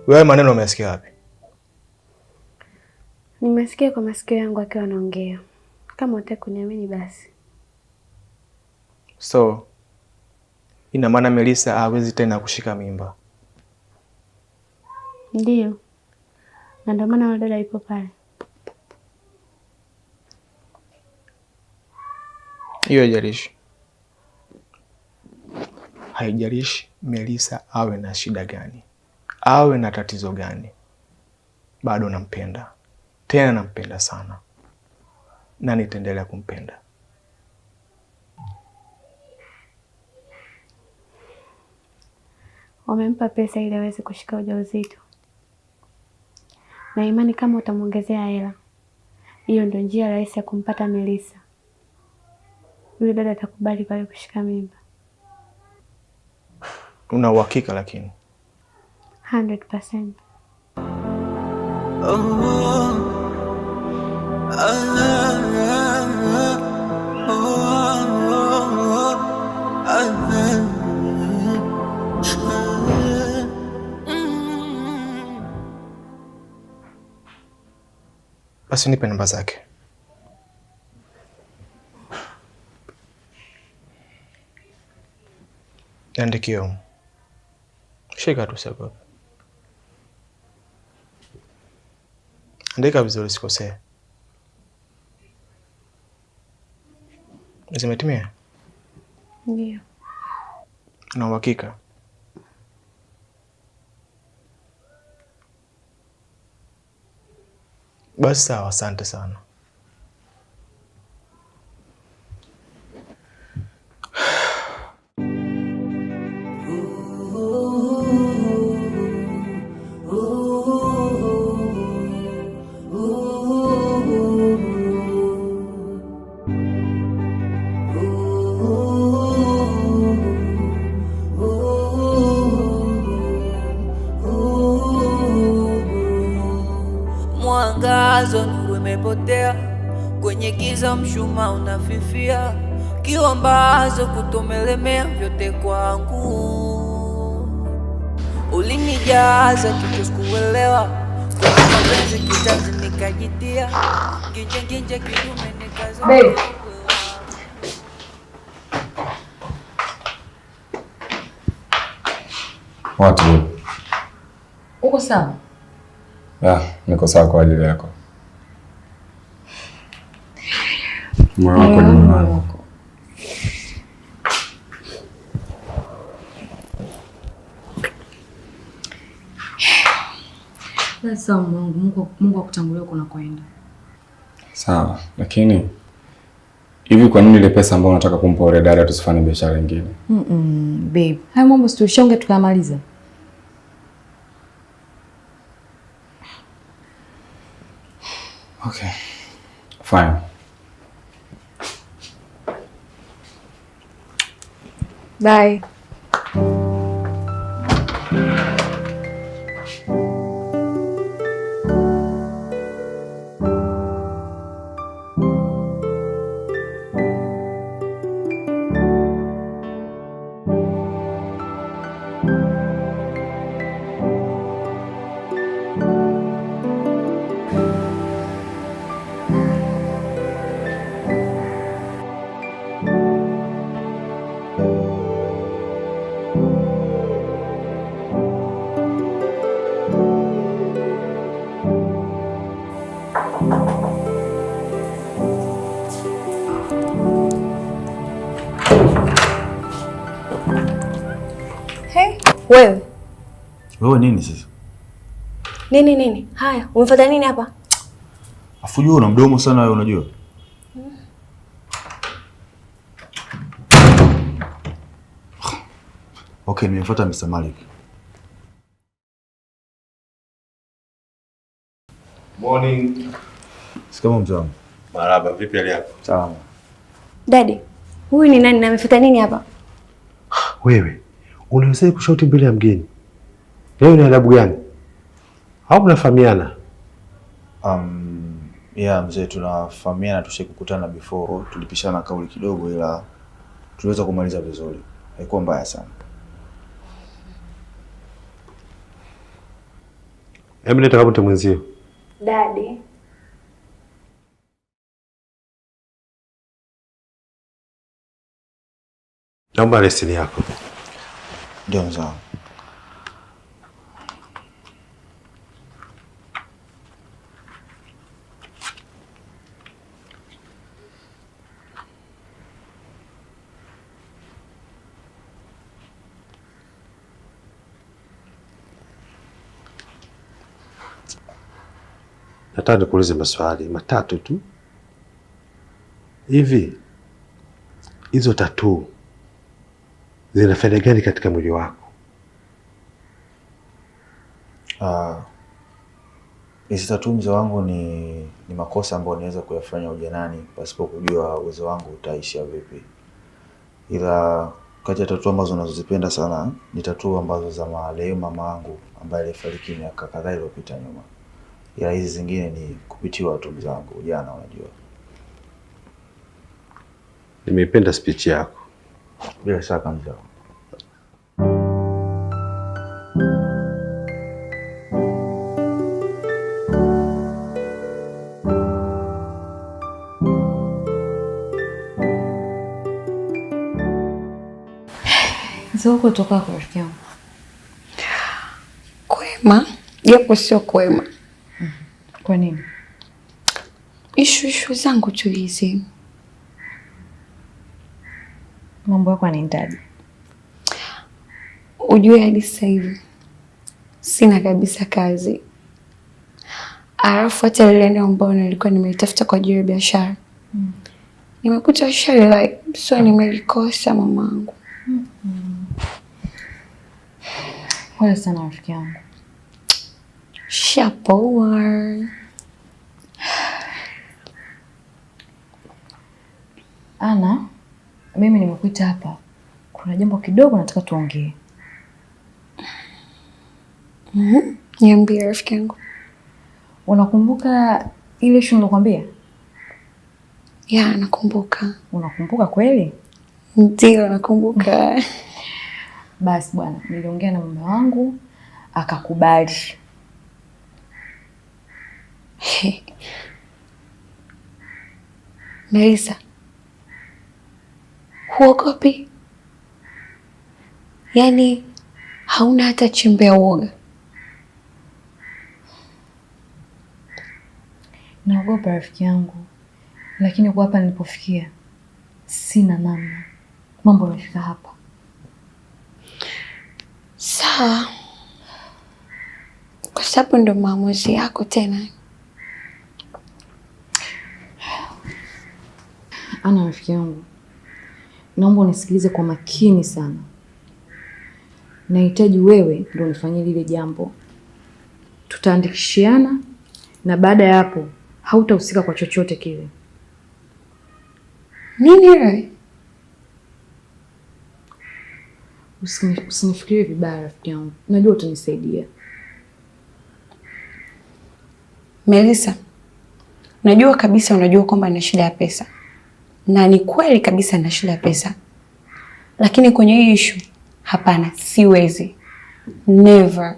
Wewe maneno umesikia wapi? Nimesikia kwa masikio yangu akiwa anaongea. Kama unataka kuniamini basi. So, ina maana Melissa hawezi tena kushika mimba? Ndiyo. Na ndio maana yule dada yupo pale. Hiyo haijalishi. Haijalishi Melissa awe na shida gani, awe na tatizo gani, bado nampenda. Tena nampenda sana. Na nitaendelea kumpenda. Wamempa pesa ili aweze kushika ujauzito. Na imani kama utamwongezea hela, hiyo ndio njia rahisi ya kumpata Melissa. Yule dada atakubali pale kushika mimba. Una uhakika lakini? 100%. Basi nipe namba zake. Niandikie. Shika tu sababu. Andika vizuri sikosee. Zimetimia? Ndio. Na uhakika? Basi sawa, asante sana. Mwangazo nuru imepotea, kwenye giza mshumaa unafifia, kiwambazo kutomelemea vyote kwangu. Ulinijaza kitu sikuelewa, kwa mapenzi kizazi nikajitia, ginja kidume nikaza. Babe. What? Uko sawa? Niko sawa kwa ajili yako. Moyo wako ni moyo wako. Sasa Mungu akutangulia uko nakoenda. Sawa, lakini hivi kwa nini ile pesa ambayo unataka kumpa yule dada tusifanye biashara nyingine? Babe, hayo mambo tulishaongea tukamaliza. Okay. Fine. Bye. Hey, wewe. Wewe nini sasa? Nini? Haya, umefuata nini hapa? Afujua una mdomo sana wewe unajua. Okay, nimefuata Mr. Malik. Morning. Sikama mzee wangu. Marhaba, vipi hali yako? Salama. Daddy, huyu ni nani na amefuata nini hapa? Wewe, unawezaje kushauti mbele ya mgeni? Leo ni adabu gani? Au mnafahamiana? Yeah, mzee tunafahamiana, tushakukutana before, tulipishana kauli kidogo ila tuliweza kumaliza vizuri. Haikuwa mbaya sana. Hebu nenda kama mwenzio. Daddy. Naomba leseni yako. Ndio mzee wangu. Nataka nikuulize maswali matatu tu. Hivi hizo tattoo zina faida gani katika mwili wako? Hizi tattoo mzee wangu ni makosa ambayo niweza kuyafanya ujanani pasipo kujua uwezo wangu utaishia vipi. Ila kati ya tattoo ambazo nazozipenda sana ni tattoo ambazo za marehemu mama yangu ambaye alifariki miaka kadhaa iliyopita nyuma. Ila hizi zingine ni kupitiwa tu mzee wangu ujana unajua. Nimeipenda speech yako. Bila shaka mzee wangu. Huko toka kwa rafiki yangu. Kwema, japo sio kwema. Kwa nini? Ishu zangu tu hizi. Mambo yako yanaendaje? Ujue hadi sasa hivi sina kabisa kazi. Alafu hata ile eneo ambalo nilikuwa nimeitafuta kwa ajili ya biashara. Nimekuta shari like so nimelikosa mamangu. Pole sana rafiki yangu. Shapoa. Ana, mimi nimekuita hapa. Kuna jambo kidogo nataka tuongee. Niambie rafiki yangu. Unakumbuka ile issue nilokuambia? Ya, nakumbuka. Unakumbuka kweli? Ndio, nakumbuka. Basi bwana, niliongea na mume wangu akakubali. Melissa, huogopi? Yaani hauna hata chembe ya uoga? Naogopa rafiki yangu, lakini kwa hapa nilipofikia sina namna. Mambo yamefika hapa. Sawa. Kwa sababu ndo maamuzi yako tena. Ana rafiki yangu, naomba unisikilize kwa makini sana. Nahitaji wewe ndio unifanyie lile jambo. Tutaandikishiana na baada ya hapo hautahusika kwa chochote kile. Nini wewe? Usinifikirie vibaya rafiki yangu. Najua utanisaidia. Melissa, najua kabisa unajua kwamba nina shida ya pesa. Na ni kweli kabisa nina shida ya pesa. Lakini kwenye hii issue, hapana, siwezi. Never.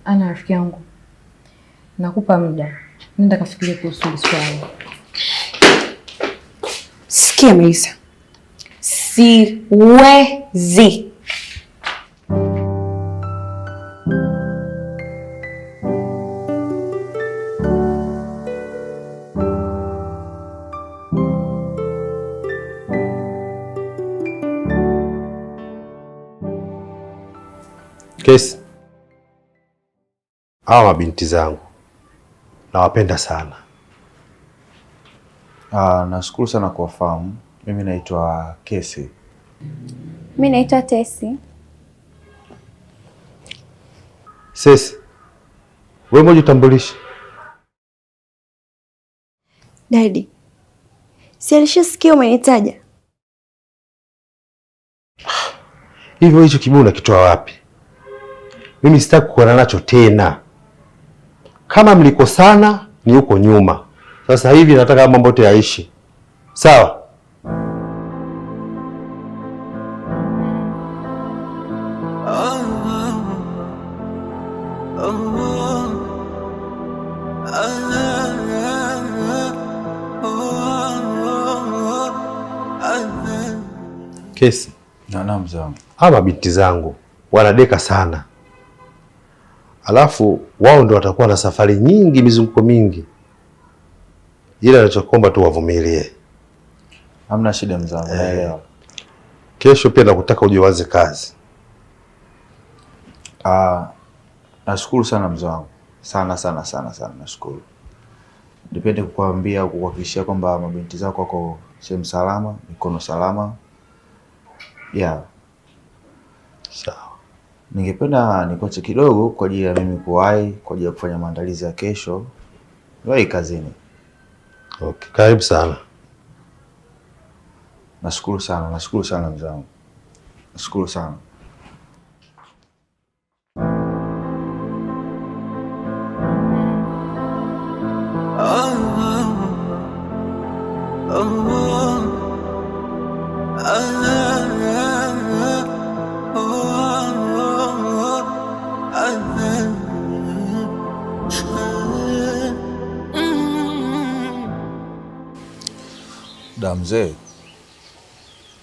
Ana rafiki yangu, nakupa muda. Nenda kafikirie kuhusu hili swali. Sikia Melissa. Siwezi. Tesi, hawa mabinti zangu nawapenda sana. Nashukuru sana kuwafahamu. Mimi naitwa Kesi. Mimi naitwa Tesi. Sesi, wewe moja utambulishe. Daddy, si alishasikia umenitaja? Hivyo hicho kiburi unakitoa wapi? Mimi sitaki kuona nacho tena. Kama mlikosana ni huko nyuma. Sasa hivi nataka mambo yote yaishi. Sawa? Kesi. Naam mzee wangu. Hawa binti zangu wanadeka sana. Alafu wao ndio watakuwa na safari nyingi, mizunguko mingi. Ila nachokuomba tu wavumilie. Hamna shida mzee wangu, naelewa. Kesho pia nakutaka uje uanze kazi. Nashukuru sana mzee wangu. Sana nashukuru. Nipende kukuambia au kukuhakikishia kwamba mabinti zako wako sehemu salama, mikono salama. Sawa. Ningependa nikoche kidogo kwa ajili ya mimi kuwahi, kwa ajili ya kufanya maandalizi ya kesho. Niwahi kazini. Okay, karibu sana. Nashukuru sana mzee wangu. Nashukuru sana. Mzee,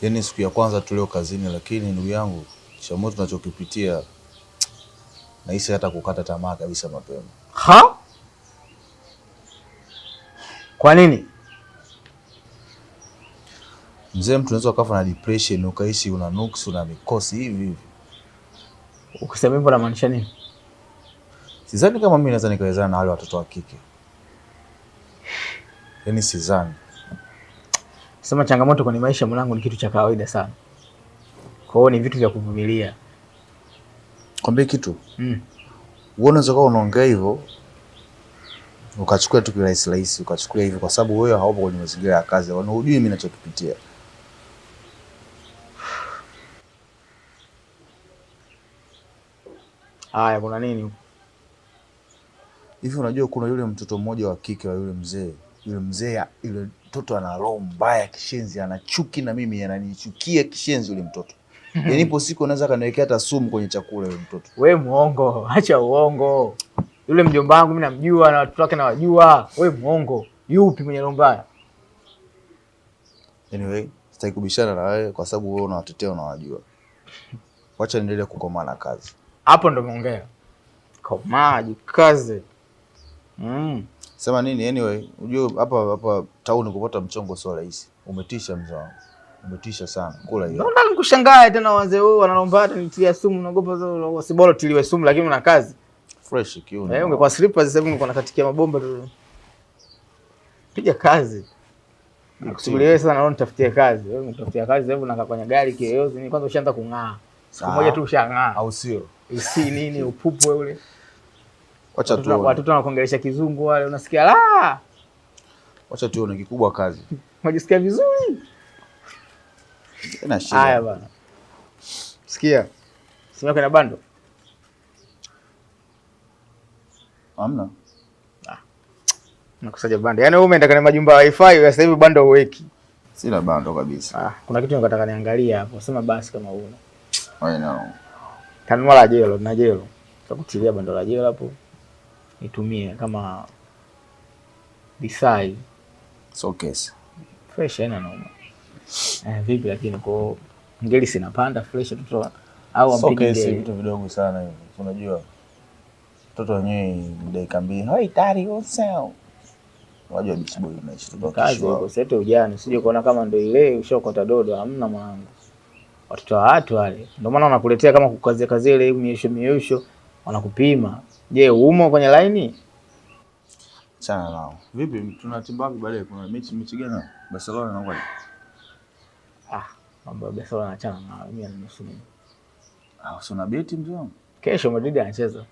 yaani siku ya kwanza tulio kazini, lakini ndugu yangu changamoto tunachokipitia nahisi hata kukata tamaa kabisa mapema. Kwa nini? Mzee, mtu unaweza ukafa na depression ukaishi una nuksi una mikosi hivi. Ukisema hivyo unamaanisha nini? Sidhani kama mimi naweza nikawezana na wale watoto wa kike. Yaani sidhani. Sema changamoto kwenye maisha mwanangu ni kitu cha kawaida sana. Kwa hiyo ni vitu vya kuvumilia. Kwambie kitu. Unaweza kuwa unaongea hivyo ukachukua tu kirahisi ukachukua hivi kwa sababu wewe haupo kwenye mazingira ya kazi. Hujui mimi ninachokipitia. Haya, kuna nini? Hivi unajua kuna yule mtoto mmoja wa kike wa yule mzee. Yule mtoto ana roho mbaya kishenzi, ana chuki na mimi, ananichukia kishenzi yule mtoto. Yaani ipo siku anaweza kaniwekea hata sumu kwenye chakula yule mtoto. Wewe muongo, acha uongo. Yule mjomba wangu mimi namjua na watoto wake nawajua. Wewe muongo. Yupi mwenye roho mbaya? Anyway, sitaki kubishana na wewe kwa sababu wewe unawatetea unawajua. Wacha niendelee kukomana kazi. Hapo ndo umeongea. Komaji kazi. Sema nini? Anyway, unajua hapa town kupata mchongo sio rahisi. Umetisha mzee wangu. Umetisha sana. Kula hiyo. Naona nikushangae tena wazee wao wanalomba hata nitia sumu, naogopa wasibolo tiliwe sumu, lakini una kazi. Fresh kiuno. Ungekuwa slippers sasa hivi ungekuwa nakatikia mabomba tu. Piga kazi. Nakusubiri wewe sasa, naona nitafutie kazi. Wewe unatafutia kazi sasa hivi unakaa kwenye gari kiyoyozi, ni kwanza ushaanza kung'aa. Siku moja tu ushang'aa. Au sio? Isi nini upupu ule? Wacha tu. Watoto wanakuongelesha kizungu wale, unasikia la. Wacha tuone kikubwa kazi. Unajisikia vizuri? Ina shida. Haya bana. Sikia. Sema kuna bando. Hamna. Nakusaja bando. Yaani wewe umeenda kwenye majumba ya wifi, sasa hivi bando uweki. Sina bando kabisa. Kuna kitu nataka niangalia hapo. Sema basi kama una. I know. Kanunua la jelo na jelo. Tutakutilia bando la jelo hapo. Nitumie kama design. So case. Fresh ina noma. Vipi lakini kwa ngeli sinapanda fresh tutoa au ampige so vitu vidogo sana hivi. Unajua mtoto wenyewe dakika mbili. Hai tari yourself. Unajua bitch boy unaishi tu kazi huko sasa ujani. Usije kuona kama ndio ile ushokota dodo, hamna mwanangu. watoto wa watu wale. Ndio maana wanakuletea kama kukazia kazia ile miisho wanakupima. Je, umo kwenye line? Chana nao. Vipi tunatimba wapi baadaye? Kuna mechi gani? Barcelona na ngapi? Mambo ya Barcelona achana na mimi nimenusu nini. Usina beti mzee wangu. Kesho Madrid anacheza.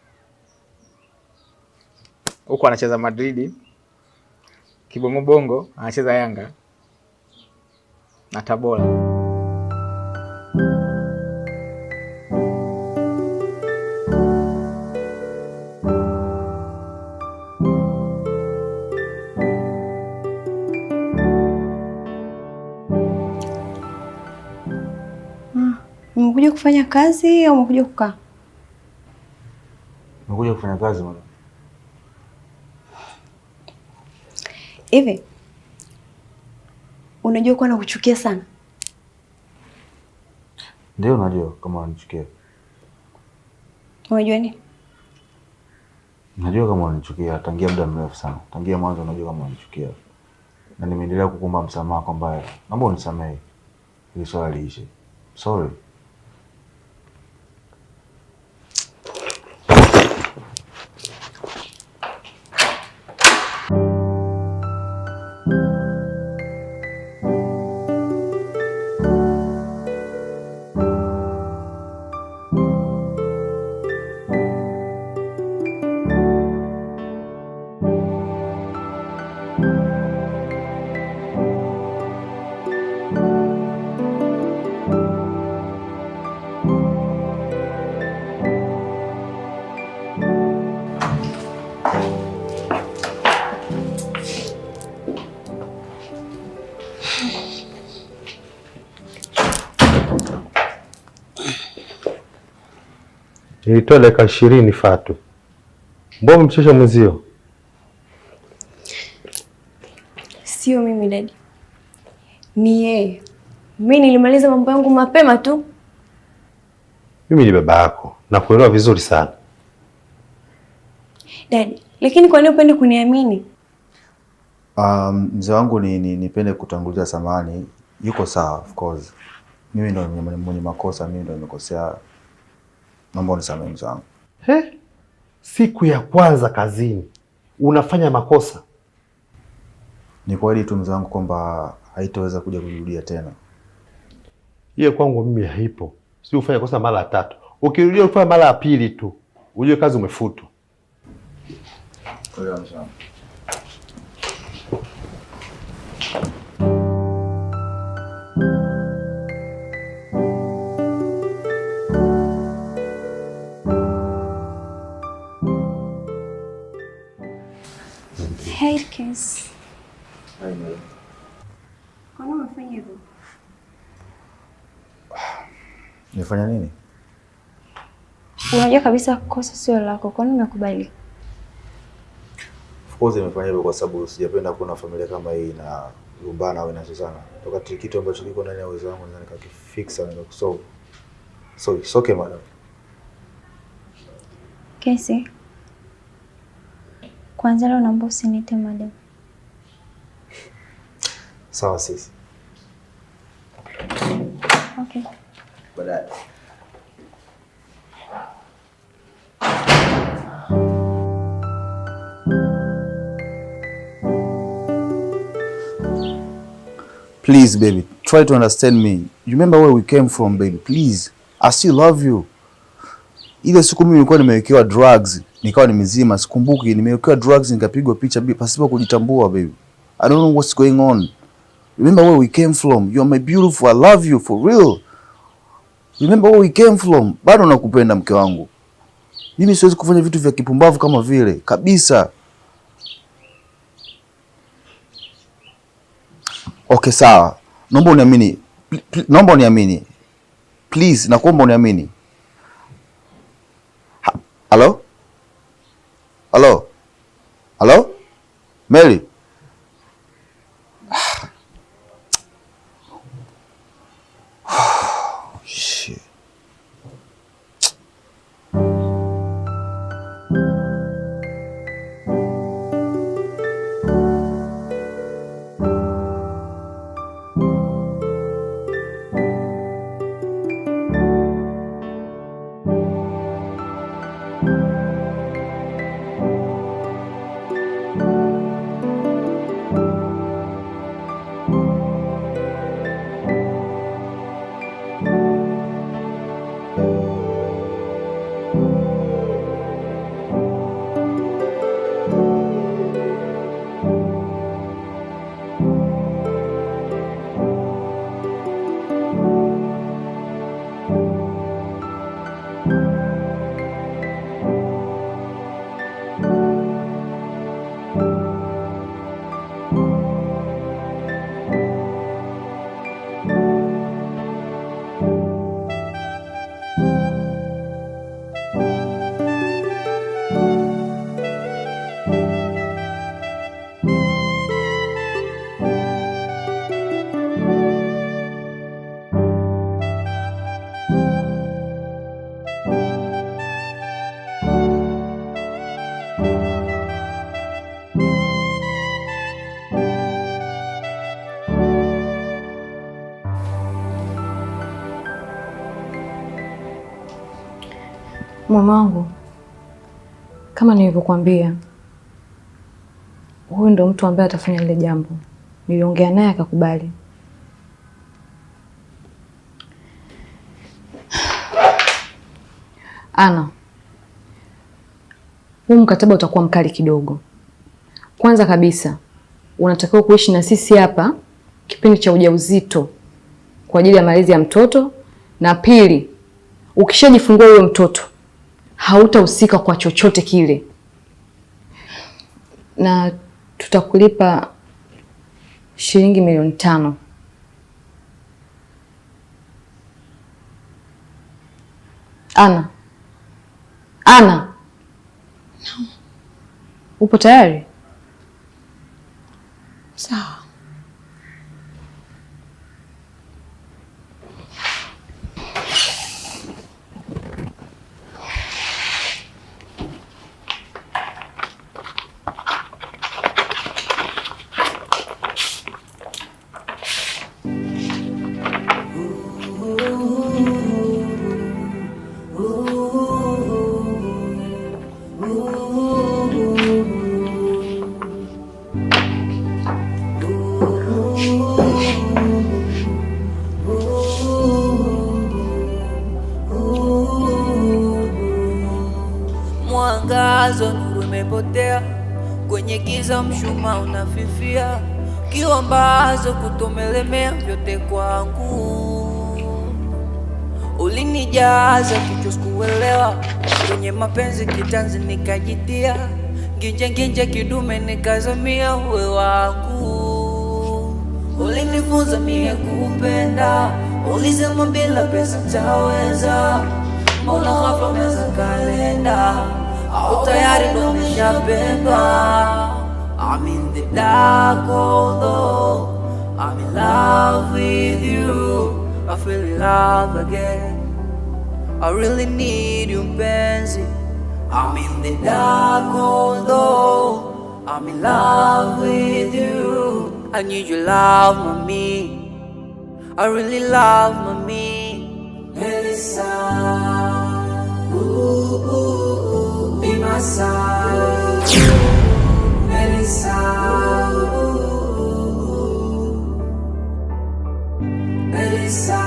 Huko anacheza Madrid. Kibongo bongo anacheza Yanga na Tabora. Umekuja kufanya kazi au umekuja kukaa? Umekuja kufanya kazi mwana. Hivi unajua kuwa nakuchukia sana? Ndio najua kama unanichukia. Unajua nini? Najua kama unanichukia tangia muda mrefu sana. Tangia mwanzo najua kama unanichukia. Na nimeendelea kukuomba msamaha kwamba naomba unisamehe. Ili swala liishe. Sorry. Nilitoa dakika 20 Fatu. Mbona mchosha mwenzio? Sio mimi Daddy. Ni yeye. Mimi nilimaliza mambo yangu mapema tu. Mimi ni baba yako. Nakuelewa vizuri sana. Daddy, lakini kwa nini upende kuniamini? Mzee wangu nipende kutanguliza samahani. Yuko sawa of course. Mimi ndo mwenye makosa, mimi ndo nimekosea. Naomba unisamehe mzee wangu. Siku ya kwanza kazini unafanya makosa? Ni kweli tu mzee wangu kwamba haitoweza kuja kujirudia tena. Hiyo kwangu mimi haipo. Si ufanye kosa mara 3. Ukirudia ufanye mara ya pili tu, ujue kazi umefutwa. Kwa hiyo mzee wangu. Hey kiss. Kwa nini umefanya hivyo? Nifanya nini? Unajua kabisa kosa sio lako. Kwa nini umekubali? Of course nimefanya hivyo kwa sababu sijapenda kuona familia kama hii na lumbana au inachezana. Toka kitu ambacho kiko ndani ya uwezo wangu naweza nikakifixa na kusolve. So it's okay madam. Kesi. Kwanza leo naomba usiniite madam. Sawa sisi. Okay. Baadaye. Please baby, try to understand me. You remember where we came from baby, please. I still love you. Ile siku mimi nilikuwa nimewekewa drugs, nikawa nimezima, sikumbuki nimewekewa drugs nikapigwa picha pasipo kujitambua baby. I don't know what's going on. Remember where we came from. You are my beautiful. I love you for real. Remember where we came from. Bado nakupenda mke wangu. Mimi siwezi kufanya vitu vya kipumbavu kama vile kabisa. Okay, sawa. Naomba uniamini. Naomba uniamini. Please, nakuomba uniamini. Hello? Hello? Hello? Mary? Shit. Mume wangu, kama nilivyokuambia, huyu ndo mtu ambaye atafanya lile jambo. Niliongea naye akakubali. Ana, huu mkataba utakuwa mkali kidogo. Kwanza kabisa, unatakiwa kuishi na sisi hapa kipindi cha ujauzito kwa ajili ya malezi ya mtoto, na pili, ukishajifungua huyo mtoto hautahusika kwa chochote kile, na tutakulipa shilingi milioni 5. Ana, upo tayari? Sawa. Mwangazo, nuru imepotea kwenye giza, mshumaa unafifia, kiwambazo kutomelemea vyote kwangu. Ulinijaza kichwa sikuelewa, kwenye mapenzi kitanzi nikajitia, nginje kidume nikazamia uwe wangu. Ulinifunza mie kupenda, ulisema bila pesa taweza, mbona ghafla umeanza kalenda, au tayari ndo umeshapendwa? I'm in the dark although I'm in love with you, I feel in love again, I really need you mpenzi. I'm in the dark although I'm in love with you, I need your love, mommy, I really love mommy. Melissa, ooh, ooh, be my side. Melissa, ooh, Melissa.